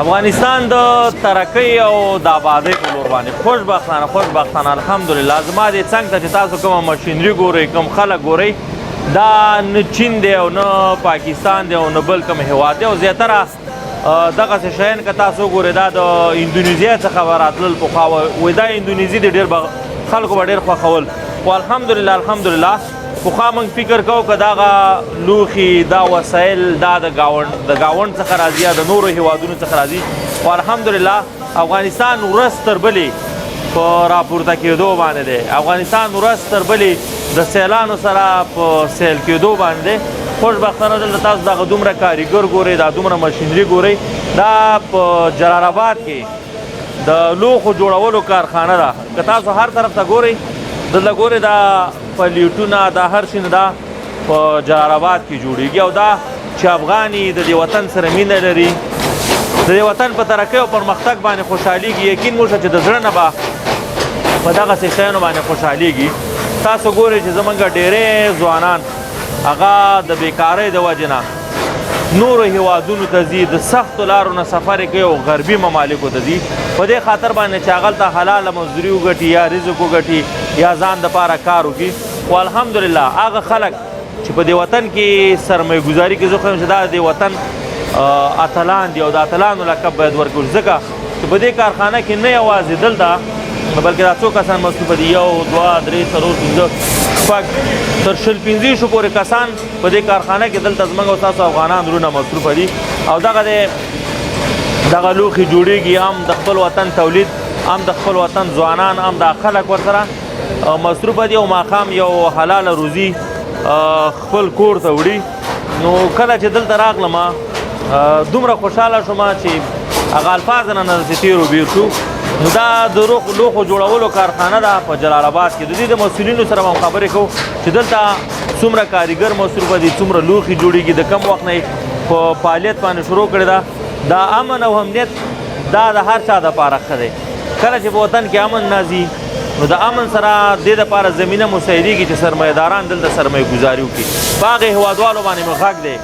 افغانستان د ترقۍ او د آبادۍ په لور باندې خوشبختانه الحمدلله زما دې څنګ ته چې تاسو کومه مشینري ګورئ کوم خلک ګورئ دا نه چین دی او نه پاکستان دی او نه بل کوم هیواد دی او زیاتره دغسې شیان که تاسو وګورئ دا د اندونیزیا څخه به راتلل پخوا وایي دا اندونیزي دی ډېر خلکو به ډېر خوښول خو الحمدلله پخوا موږ فکر کوو که دغه لوښي دا وسایل دا د ګاونډ څخه راځي یا د نورو هیوادونو څخه راځي خو الحمدلله افغانستان ورځ تر بلې په راپورته کېدو باندې دی افغانستان ورځ تر بلې د سیلانو سره په سیل کېدو باندې دی خوشبختانه دلته تاسو دغه دومره کاریګر ګورئ دا دومره مشینري ګورئ دا په جلال آباد کې د لوښو جوړولو کارخانه ده که تاسو هر طرف ته ګورئ دلته ګورئ دا پلیټونه دا هر شي دا په جلال آباد کې جوړیږي او دا چې افغاني د دې وطن سره مینه لري د دې وطن په ترقۍ او پرمختګ باندې خوشحالیږي یقین موشه چې د زړه نه به په دغسې شیانو باندې خوشحالیږي تاسو ګورئ چې زمونږ ډېری ځوانان هغه د بیکارۍ د وجې نه نورو هیوادونو ته ځي د سختو لارو نه سفر یې کوي او غربي ممالکو ته ځي په دې خاطر باندې چې هغلته حلاله مزدوري وګټي یا رزق وګټي یا ځان دپاره کار وکړي خو الحمدلله هغه خلک چې په دې وطن کې سرمایه ګزاري کوي زه خو یم چې دا د دې وطن اتلان دي او د اتلانو لقب باید ورکړو ځکه چې په دې کارخانه کې نه یوازې دلته بلکې دا څو کسان مصروفه دي 1 2 3 4 5 شپږ تر شل پنځه شو پورې کسان په دې کارخانه کې دلته زموږ او تاسو افغانان وروڼه مصروفه دي او دغه لوښي جوړیږي هم د خپل وطن تولید هم د خپل وطن ځوانان هم دا خلک ورسره مصروفه دي او ماښام یو حلاله روزي خپل کور ته وړي نو کله چې دلته راغلم دومره خوشحاله شوم چې هغه الفاظ نه داسې تېر و بېر شو نو دا د لوښو جوړولو کارخانه ده په جلال آباد کې د دې د مسؤلینو سره هم خبرې کوو چې دلته څومره کاریګر مصروفه دي څومره لوښي جوړیږي د کم وخت نه یې په فعالیت باندې شروع کړې ده دا امن او امنیت دا د هر چا دپاره ښه دی کله چې په وطن کې امن نازي نو د امن سره دې دپاره زمینه مساعدېږي چې سرمایهداران دلته سرمایه ګزاري وکړي په هغې هیوادوالو باندې مې غږ دی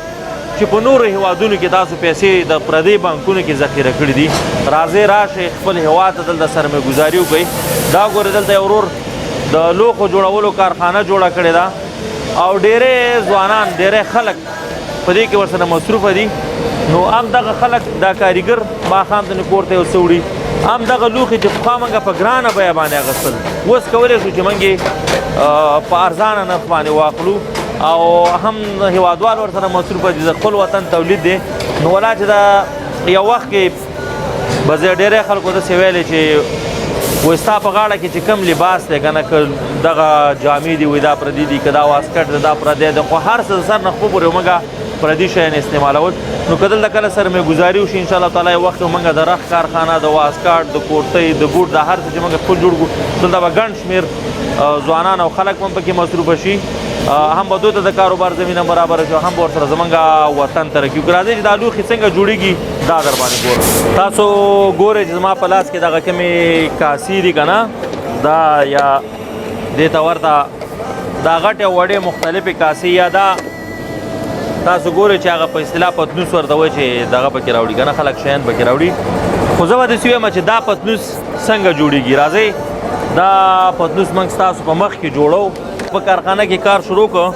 چې په نورو هیوادونو کې تاسو پیسې د پردي بانکونو کې ذخیره کړي دي راځئ راشئ خپل هیواد ته دلته سرمایه ګزاري وکړئ دا ګورئ دلته یو ورور د لوښو جوړولو کارخانه جوړه کړې ده او ډېری ځوانان ډېری خلک په دې کې ورسره مصروفه دي نو هم دغه خلک دا کاریګر ماښام ته کور ته یو څه وړي هم دغه لوښي چې پخوا موږ په ګرانه بیه باندې اخیستل اوس کولی شو چې موږ یې په ارزانه نرخ باندې واخلو او هم هیوادوال ورسره مصروفه دي د خپل وطن تولید دی نو ولا چې دا یو وخت کې به زه ډېری خلکو داسې ویلی چې وایي ستا په غاړه کې چې کوم لباس دی که نه که دغه جامې دي وایي دا پردي دي که دا واسکټ دی دا پردی دی خو هر څه د سر نه خپل پورې موږ پردي شیان استعمالول نو که دلته کله سرمایه ګزاري وشي انشاءالله تعالی یو وخت موږ د رخ کارخانه د واسکټ د کورتۍ د بوټ د هر څه چې موږ خپل جوړ کړو دلته به ګڼ شمېر ځوانان او خلک هم پکې مصروفه شي هم به دوی ته د کاروبار زمینه برابره شي هم به ورسره زموږ وطن ترقي وکړي راځئ چې دا لوښي څنګه جوړیږي دا در باندې ګورم تاسو ګورئ چې زما په لاس کې دغه کومې کاسې دي که نه دا یا دې ته ورته دا غټې او وړې مختلفې کاسې یا دا تاسو ګورئ چې هغه په اصطلاح پتنوس ورته وایي چې دغه پکې راوړي که نه خلک شیان پکې راوړي خو زه به داسې وایم چې دا پتنوس څنګه جوړیږي راځئ دا پتنوس موږ ستاسو په مخ کې جوړو په کارخانه کې کار شروع کړ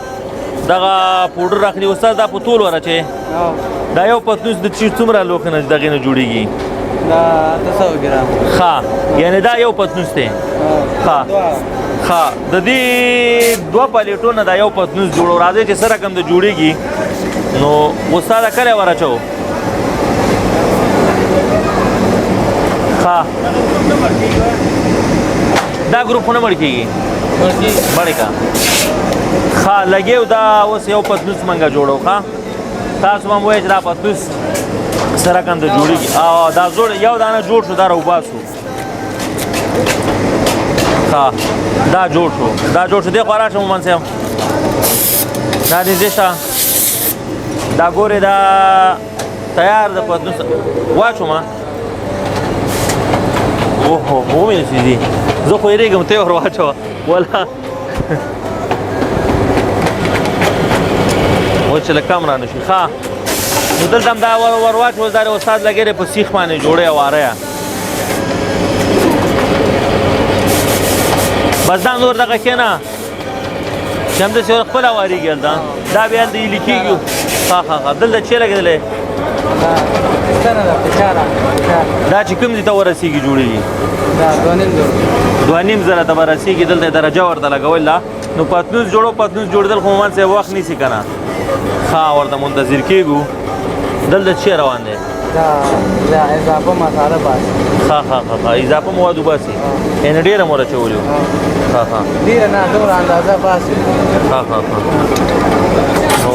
دغه پوډر اخلي استاد دا په طول ورچې دا یو پتنوس د څومره لوښي نه دغې نه جوړیږي دا 200 ګرام ښه یعنې دا یو پتنوس دی ښه د دې دوه پلیټو نه دا یو پتنوس جوړو راځئ چې څه رقم د جوړیږي نو استاده کله ورچو ښه دا ګروپونه مړ کېږي مړې کا ښه لګیو دا اوس یو پتنوس منګه جوړو ښه تاسو هم وایئ چې دا پتنوس څه رقم د جوړیږي او دا یو دانه جوړ شو دا راوباسو ښه دا جوړ شو دې خوا راشه مومن صاحب دا دې ځې شه دا ګورې دا تیار د پتنوس واچومه اوهو ومې نسي دي زه خو یېرېږم ته یې ور واچوه ولا اوس چې له کم را نه شي ښه نو دلته هم دا ور واچول دا استاد لګېدی په سیخ باندې جوړی واره یې بس دا نور دغه کښېنه چې همداسې خپله وارېږي هلته دا بیا هلته ایلي کېږي ښه دلته چې لګېدلی دا چې کوم ځای ته ورسېږي جوړېږي دوه نیم زره ته به رسېږي دلته درجه ورته لګول ده نو پتنوس جوړېدل خو مومن صاحب وخت نیسي که نه ښه ورته منتظر کېږو دلته چې روان دی اضافه مساله باسي ښه اضافه مواد وباسي یعنې ډېره مور اچولي وو ښه ډېره نه دومره اندازه باسي ښه نو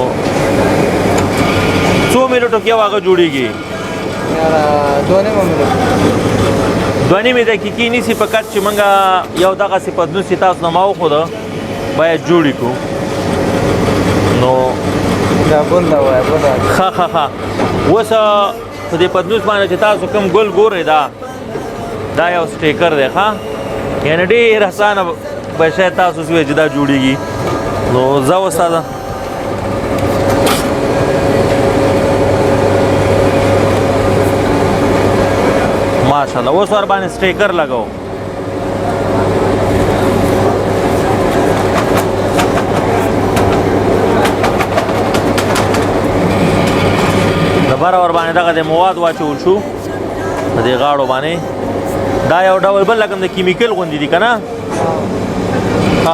څو منټو کې هغه جوړېږي دوه نیمه منټو دوه نیمې دقیقې نیسي فقط چې موږ یو دغسې پتنوس چې تاسو نه ما وښوده باید جوړې کړو نو دا بنده وایه بنده ښه اوس په دې پتنوس باندې چې تاسو کوم ګل ګورئ دا یو سټیکر دی ښه یعنې ډېر اسانه به شاید تاسو اوس وایئ چې دا جوړېږي نو زه استاده ماشاءالله اوس ورباندې سټیکر لګو د بره ورباندې دغه د مواد واچول شو په دې غاړو باندې دا یو ډول بل لکه د کیمیکل غوندې دي که نه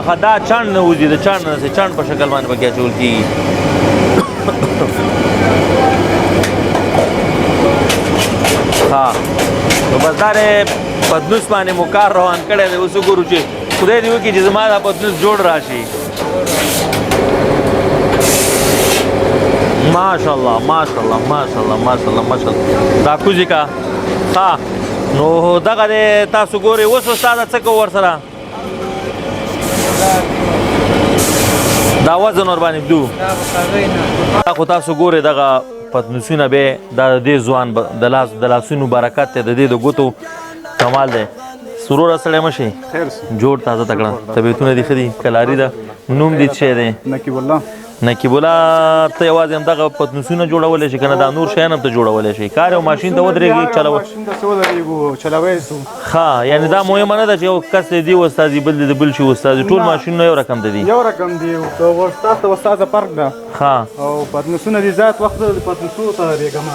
ښه دا چاڼ نه وځي د چاڼ نه چاڼ په شکل باندې پکې اچول کېږي ها نو بس دا پتنوس باندې مو کار روان کړی دی اوس وګورو چې خدای دې وکړي چې زما دا پتنوس جوړ راشي ماشاءالله دا کوزي کا ها نو دغه دی تاسو ګورئ اوس استاده څه کوو ورسره دا وزن ورباندې ږدو دا خو تاسو ګورئ دغه پتنوسونه به دا د دې ځوان د لاسونو برکت دی د دې د ګوتو کمال دی سروره سړی مه شي جوړ تازه تکړه طبیعتونه دې ښه دي کلاري ده نوم دې څه دی نقیب الله ته یوازې همدغه پتنوسونه جوړولی شي که نه دا نور شیان هم ته جوړولی شي کار یو ماشین ته ودرېږي ښه یعنې دا مهمه نه ده چې یو کس دی استازي بل دی د بل شي استازي ټول ماشینونه یو رقم دي استاد ته استاده فرق ده ښه او پتنوسونه دي زیات وخت د پتنوسونو ته درېږم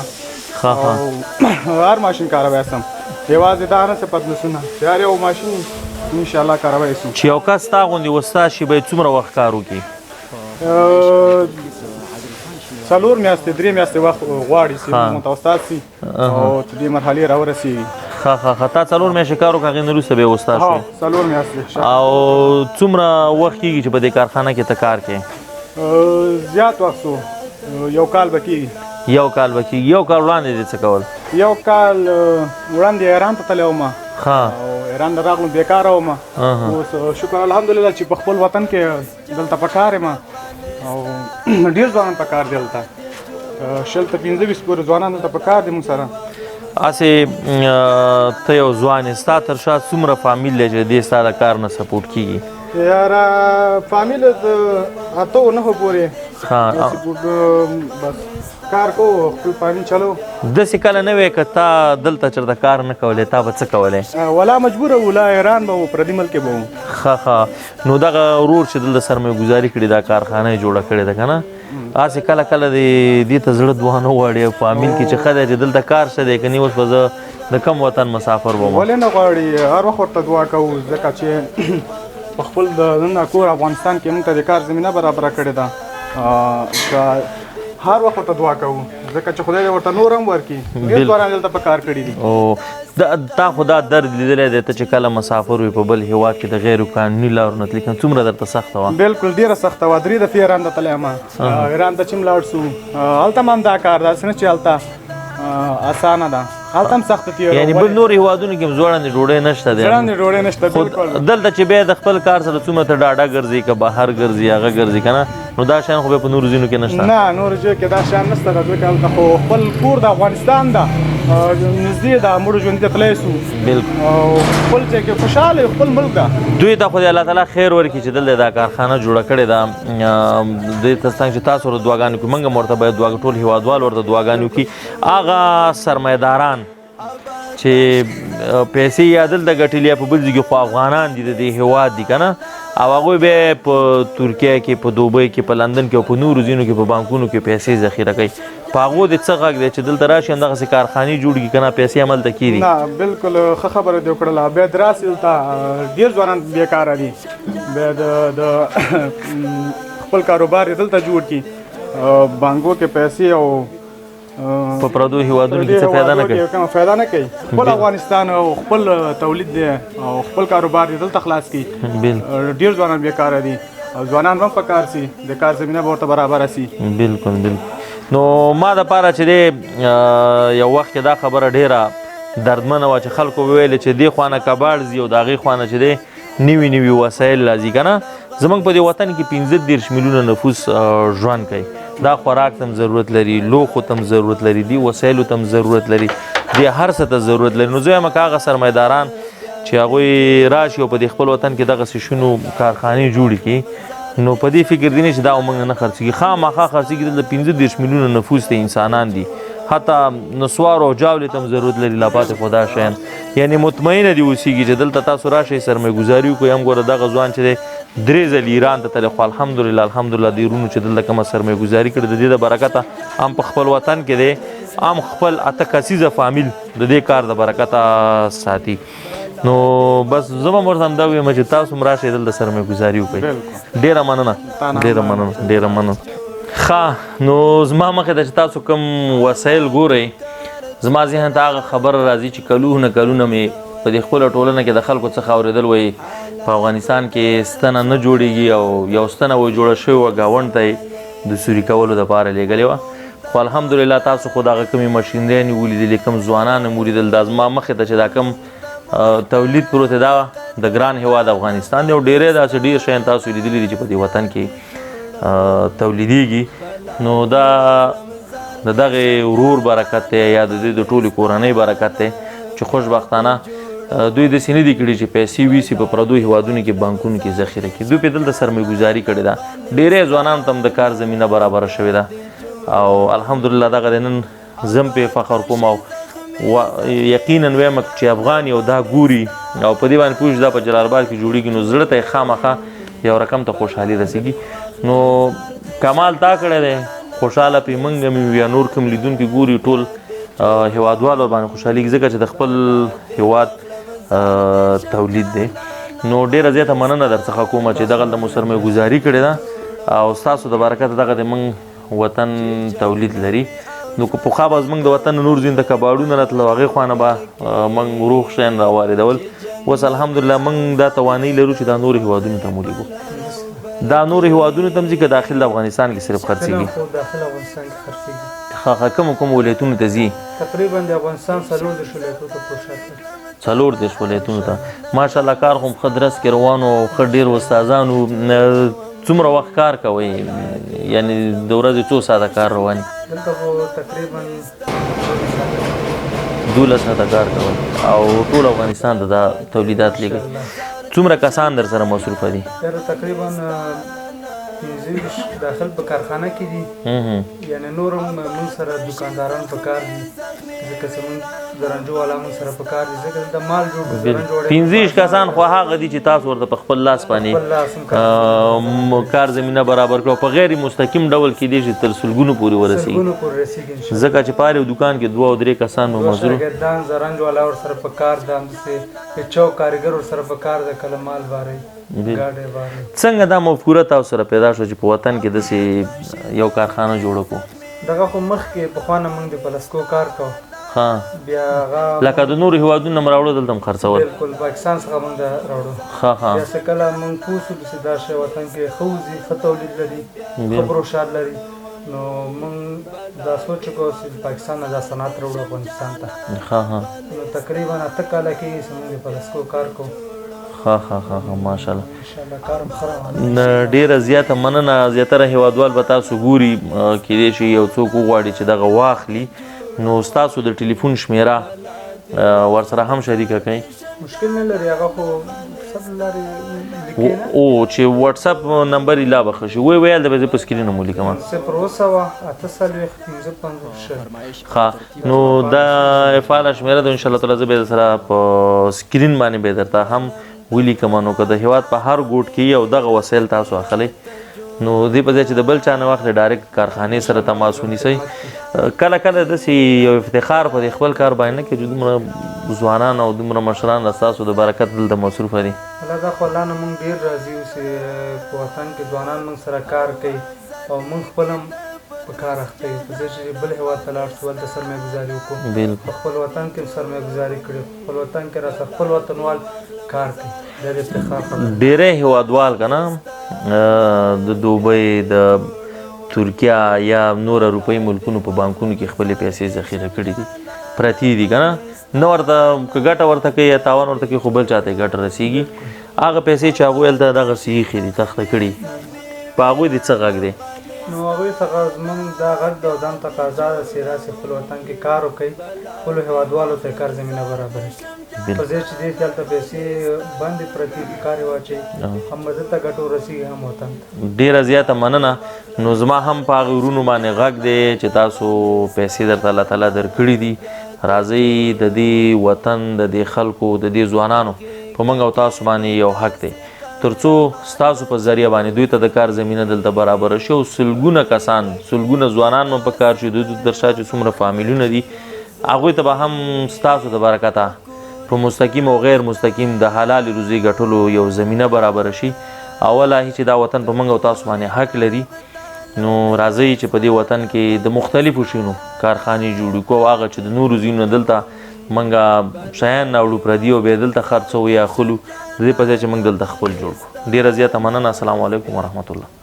هر ماشین کاروی سم یوازې دا نه څه پتنوسونه چې هر یو ماشین انشاءالله کاروی سو چې یو کس تا غوندې استاد شي باید څومره وخت کار وکړي 4 میاشتې 3 میاشتې وخت غواړي چې متوسط سي او دې مرحلې راورسېږي ښه تا 4 میاشتې کار وکړه هغې نه وروسته بیا استاد شوې 4 میاشتې او څومره وخت کېږي چې په دې کارخانه کې ته کار کوې زیات وخت سو یو کال به کېږي یو کال وړاندې دې څه کول یو کال وړاندې ایران ته تللی وم ښه ایران ته راغلم بېکاره وم اوس شکر الحمدلله چې په خپل وطن کې دلته په کار یم او ډېر ځوانان په کار دی هلته 20 ته 25 پورې ځوانان دلته په کار دي موږ سره هسې ته یو ځوان یې ستا تر شا څومره فامیل دی چې دې ستا د کار نه سپورټ کېږي یاره فامیل د 8 9 پورې بس کار کو خپل فامیل چلو داسې کله نه وی که تا دلته چېرته کار نه کولی تا به څه کولی ولا مجبوره و لا ایران به و پردي ملک به و ښه نو دغه ورور چې دلته سرمایه‌ګزاري کړې دا کارخانه یې جوړه کړې ده که نه هسې کله دې ته زړه دوه نه غواړي فامیل کې چې ښه دی چې دلته کار ښه دی که نه اوس به زه د کم وطن مسافر به ولې نه غواړي هر وخت ورته دعا کوو ځکه چې په خپل د نن کور افغانستان کې موږ ته د کار زمینه برابره کړې ده هر وخت ورته دعا کوو ځکه چې خدای دې ورته نور هم ورکړي ډېر ځوانان دلته په کار کړي دي تا خو دا درد لیدلی دی ته چې کله مسافر وي په بل هېواد کې د غیر قانوني لارو نه تلي څومره درته سخته وه بلکل ډېره سخته وه 3 دفعې ایران ته تللی یم ایران ته چې هم لاړ سو هلته هم دا کار داسې نه چې هلته اسانه ده هلته هم سخته تېره یعنې بل نور هېوادونو کې هم ځوړندې ډوډۍ نشته دی ځوړندې ډوډۍ نشته بلکل دلته چې بیا د خپل کار سره څومره ته ډاډه ګرځي که بهر ګرځي هغه ګرځي که نه نو دا شیان خو بیا په نورو ځینو کې نشته نه نورو ځایو کې دا شیان نشته ځکه هلته خو خپل کور د افغانستان ده نږدې د مړو ژوندي ته تللی سو بالکل او خپل ځای کې خوشحاله یو، خپل ملک ده. دوی ته خو د الله تعالی خیر ورکړي چې دلته دا کارخانه جوړه کړې ده. دوی ته څنګه چې تاسو ورته دعاګانې کوئ، موږ هم ورته باید ټول هېوادوال ورته دعاګانې وکړي. هغه سرمایه‌داران چې پیسې یا دلته ګټلي یا په بل ځای کې، خو افغانان دي، د دې هېواد دي که نه، او هغوی بیا په ترکیه کې، په دوبۍ کې، په لندن کې او په نورو ځینو کې په بانکونو کې پیسې ذخیره کوي. په هغو د څه غږ دی چې دلته راشي همدغسې کارخانې جوړېږي که نه، پیسې هملته کېږي. نه بالکل ښه خبره دې وکړله. بیا د راسې دلته ډېر ځوانان بېکاره دي، بیا د خپل کاروبار یې دلته جوړ کړي، بانکو کې پیسې او په پردو هېوادونو کې څه فایده نه کوي، کومه فایده نه کوي. خپل افغانستان او خپل تولید دی او خپل کاروبار یې دلته خلاص کړي. ډېر ځوانان بېکاره دي او ځوانان هم پکار سي، د کار زمینه به ورته برابره سي. بالکل بالکل. نو ما دپاره چې دی یو وخت کې دا خبره ډېره دردمنه وه چې خلکو وویلې چې دې خوا نه کباړ ځي او د هغې خوا نه چې دی نوي نوي وسایل راځي که نه. زموږ په دې وطن کې 15 میلیونه نفوس ژوند کوي. دا خوراک ته هم ضرورت لري، لوښو ته هم ضرورت لري، دې وسایلو ته هم ضرورت لري، دې هر څه ته ضرورت لري. نو زه وایم که هغه سرمایه‌داران چې هغوی راشي او په دې خپل وطن کې دغسې شونو کارخانې جوړې کړي، نو په دې فکر دی نه چې دا موږ نه خرڅېږي. خامخا خرڅېږي. دلته 15 میلیونه نفوس ته انسانان دي، حتی نسوار او جاولې ته هم ضرورت لري، لا پاتې خو دا شیان. یعنې مطمئنه دي اوسېږي چې دلته تاسو راشئ سرمایه‌ګزاري وکړئ. هم ګوره دغه ځوان چې دی 3 ځلې ایران ته تللی، خو الحمدلله الحمدلله د ایرونو چې دلته کومه سرمایه‌ګزاري کړې د دې د برکته هم په خپل وطن کې دی، هم خپل 8 کسیزه فامیل د دې کار د برکته ساتي. نو بس زه به هم ورته همدا ویم چې تاسو هم راشئ دلته سرمایه‌ګزاري وکړئ. ډېره مننه، ډېره مننه، ډېره مننه. ښه، نو زما مخې ته چې تاسو کوم وسایل ګورئ، زما ذهن ته هغه خبره راځي چې کلونه مې په دې خپله ټولنه کې د خلکو څخه اورېدل، وایي په افغانستان کې ستنه نه جوړېږي او یو ستنه وایي جوړه شوې وه، ګاونډ ته یې د سوري کولو دپاره لېږلې وه. خو الحمدلله تاسو خو د هغه کومې مشینریانې ولیدلې، کوم ځوانان مې ولیدل. دا زما مخې ته چې دا کوم تولید پروت دی، دا د ګران هېواد افغانستان دی او ډېری داسې ډېر شیان تاسو لیدلي دي چې په دې وطن کې تولیدېږي. نو دا د دغې ورور برکت دی یا د دې د ټولې کورنۍ برکت دی چې خوشبختانه دوی داسې نه دي کړي چې پیسې ویسي په پردو هېوادونو کې بانکونو کې ذخیره کړي. دوی پرې دلته سرمایه‌ګزاري کړې ده، ډېری ځوانانو ته هم د کار زمینه برابره شوې ده او الحمدلله دغه دی نن زه هم پرې فخر کوم او یقینا وایم چې افغان یو دا ګوري او په دې باندې پوه شي دا په جلال آباد کې جوړېږي، نو زړه ته یې خامخا یو رقم ته خوشحالي رسېږي. نو کمال تا کړی دی، خوشحاله پرې موږ هم یا نور کوم لیدونکي ګوري، ټول هېوادوال ورباندې خوشحالېږي ځکه چې د خپل هېواد تولید دی. نو ډېره زیاته مننه در څخه کومه چې دغلته مو سرمایه‌ګزاري کړې ده او ستاسو د برکته دغه د موږ وطن تولید لري. نو که پخوا به زموږ د وطن نور ځینې ته کباړونه راتله، هغې خوا نه به موږ روغ شیان راواردول. اوس الحمدلله موږ دا توانایي لرو چې دا نورو هېوادونو ته مو لېږو. دا نورو هېوادونو ته هم ځي که داخل د افغانستان کې صرف خرڅېږي؟ داخل افغانستان کې خرڅېږي. کوم ولایتونو ته ځي؟ تقریبا د افغانستان 4 ولایتونو ته پروشات لري. 4 ولایتونو ته. ماشاءالله کار خو ښه درس کې روان او ښه ډېر استادانو. څومره وخت کار کوئ؟ یعنې د ورځې څو ساعته کار روان وي؟ دلته خو تقریبا 12 ساعته کار کوئ او ټول افغانستان ته دا تولیدات لېږئ. څومره کسان در سره مصروفه دي؟ تقریبا 15 داخل په کارخانه کې دي، یعنې نور هم موږ سره دکانداران په کار دي، ځکه چې موږ زرنجو والا موږ سره په کار دي، ځکه د مال جوړ 15 کسان خو هغه دي چې تاسو ورته په خپل لاس باندې کار زمینه برابر کړو، په غیر مستقیم ډول کې دي چې تر سلګونو پورې ورسېږي، ځکه چې په هر دکان کې 2 او 3 کسان مو مزدور شاګردان زرنج والا ور سره په کار دي، همداسې چوک کارګر ور سره په کار ده، کله مال باري ګاډی باري. څنګه دا مفکوره تاسو سره پیدا شو چې په وطن کې داسې یو کارخانه جوړه کړو؟ دغه خو مخکې پخوا نه موږ د پلسکو کار کوو، بیا هغه لکه د نورو هېوادونو نه م راوړو دلته م خرڅول؟ بلکل پاکستان څخه موږ راوړو. بیا څه کله موږ پوه شولو چې دا شی وطن کې ښه وځي، ښه تولید لري، ښه پروشات لري، نو موږ دا سوچ وکړو چې پاکستان نه دا صنعت راوړو افغانستان ته. نو تقریبا 8 کاله کېږي چې موږ د پلسکو کار کوو. ماشاءالله ډېره زیاته مننه. زیاتره هېوادوال به تاسو ګوري، کېدای شي یو څوک وغواړي چې دغه واخلي، نو ستاسو د ټلیفون شمیره ورسره هم شریکه کړئ. مشکل نه لري، هغه خو سب لري لیکي نه او چې واتس اپ نمبر یې لا بخښي ویل د به په سکرین مو لیکم 0 ښه. نو دا فعاله شمیره ده ان شاء الله تعالی زه به سره په سکرین باندې به درته هم ولیکم. نو که د هیواد په هر ګوټ کې یو دغه وسایل تاسو اخلئ نو دې په ځای چې د بل چا نه واخلئ ډایرکټ کارخانې سره تماس ونیسئ. کله کله داسې یو افتخار په دې خپل کار باندې نه کې چې دومره ځوانان او دومره مشران ستاسو د برکت دلته مصروفه دي. الله دا خو الله نه موږ ډېر راضي یو چې په وطن کې ځوانان موږ سره کار کوي او موږ خپل هم په کار اخته یو. په ځای چې بل هېواد ته لاړ شو هلته سرمایه‌ګزاري وکړو، په خپل وطن کې سرمایه‌ګزاري کړې، خپل وطن کې راته خپل وطنوال کار کوي. دا د افتخار خبره. ډېری هېوادوال که نه د دوبۍ د ترکیه یا نور اروپایي ملکونو په بانکونو کې خپلې پیسې ذخیره کړي دي پرتې دي که نه ورته که ګټه ورته کوي یا تاوان ورته کوي خو بل چاته یې ګټه رسېږي. هغه پیسې چې هغوی هلته دغسې ایښې دي تخته کړي په هغوی دې څه غږ دی؟ نو هغوی څخه زموږ دا غږ د ځان تقاضا ده چې راسې خپل وطن کې کار وکړي، خپلو هېوادوالو ته کار زمینه برابره کړي. په ځای چې دې هلته پیسې بندې پرتې دي کار یې واچوي، هم به دلته ګټه ورسېږي هم وطن ته. ډېره زیاته مننه. نو زما هم په هغې ورونو باندې غږ دی چې تاسو پیسې درته الله تعالی درکړي دي. راځئ د دې وطن د دې خلکو د دې ځوانانو په موږ او تاسو باندې یو حق دی تر څو ستاسو په ذریعه باندې دوی ته د کار زمینه دلته برابره شي او سلګونه کسان سلګونه ځوانان مو په کار شي. دوی در شا چې څومره فامیلونه دي هغوی ته به هم ستاسو د برکته په مستقیم او غیر مستقیم د حلال روزي ګټلو یو زمینه برابره شي. اوله چې دا وطن په موږ او تاسو باندې حق لري. نو راځئ چې په دې وطن کې د مختلفو شیانو کارخانې جوړو کو هغه چې د نورو ځایونو دلته منګه شیان راوړو پردي او بیا دلته خرڅوو یا اخلو د دې په ځای چې موږ دلته خپل جوړ کړو. ډېره زیاته مننه. السلام علیکم ورحمت الله.